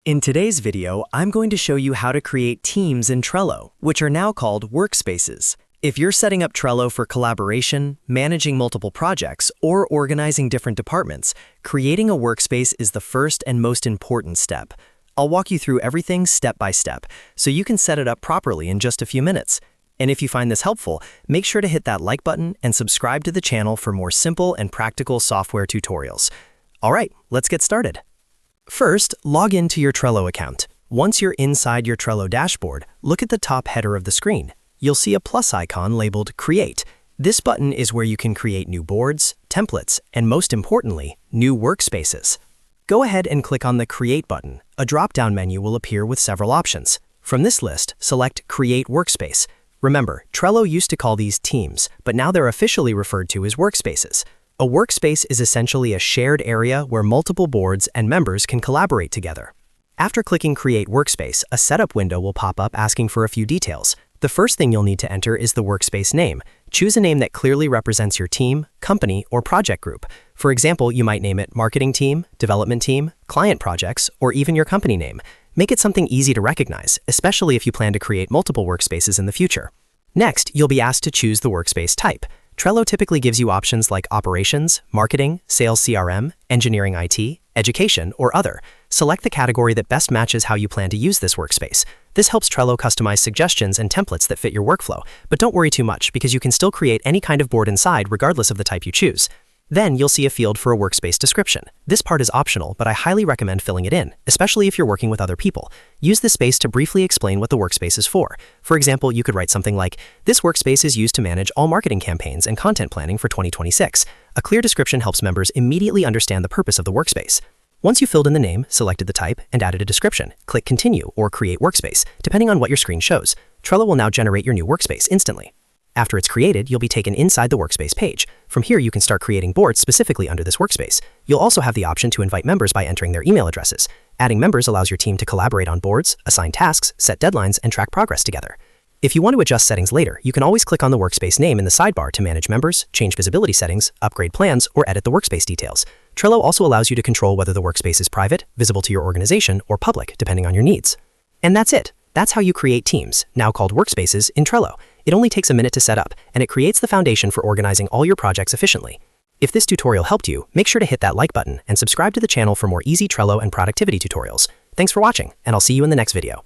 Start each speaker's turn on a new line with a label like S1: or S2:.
S1: In today's video, I'm going to show you how to create teams in Trello, which are now called Workspaces. If you're setting up Trello for collaboration, managing multiple projects, or organizing different departments, creating a workspace is the first and most important step. I'll walk you through everything step by step, so you can set it up properly in just a few minutes. And if you find this helpful, make sure to hit that like button and subscribe to the channel for more simple and practical software tutorials. All right, let's get started. First, log into your Trello account. Once you're inside your Trello dashboard, look at the top header of the screen. You'll see a plus icon labeled Create. This button is where you can create new boards, templates, and most importantly, new workspaces. Go ahead and click on the Create button. A drop-down menu will appear with several options. From this list, select Create Workspace. Remember, Trello used to call these teams, but now they're officially referred to as workspaces. A workspace is essentially a shared area where multiple boards and members can collaborate together. After clicking Create Workspace, a setup window will pop up asking for a few details. The first thing you'll need to enter is the workspace name. Choose a name that clearly represents your team, company, or project group. For example, you might name it Marketing Team, Development Team, Client Projects, or even your company name. Make it something easy to recognize, especially if you plan to create multiple workspaces in the future. Next, you'll be asked to choose the workspace type. Trello typically gives you options like Operations, Marketing, Sales CRM, Engineering IT, Education, or Other. Select the category that best matches how you plan to use this workspace. This helps Trello customize suggestions and templates that fit your workflow, but don't worry too much because you can still create any kind of board inside regardless of the type you choose. Then you'll see a field for a workspace description. This part is optional, but I highly recommend filling it in, especially if you're working with other people. Use this space to briefly explain what the workspace is for. For example, you could write something like, "This workspace is used to manage all marketing campaigns and content planning for 2026. A clear description helps members immediately understand the purpose of the workspace. Once you've filled in the name, selected the type, and added a description, click Continue or Create Workspace, depending on what your screen shows. Trello will now generate your new workspace instantly. After it's created, you'll be taken inside the workspace page. From here, you can start creating boards specifically under this workspace. You'll also have the option to invite members by entering their email addresses. Adding members allows your team to collaborate on boards, assign tasks, set deadlines, and track progress together. If you want to adjust settings later, you can always click on the workspace name in the sidebar to manage members, change visibility settings, upgrade plans, or edit the workspace details. Trello also allows you to control whether the workspace is private, visible to your organization, or public, depending on your needs. And that's it. That's how you create teams, now called workspaces, in Trello. It only takes a minute to set up, and it creates the foundation for organizing all your projects efficiently. If this tutorial helped you, make sure to hit that like button and subscribe to the channel for more easy Trello and productivity tutorials. Thanks for watching, and I'll see you in the next video.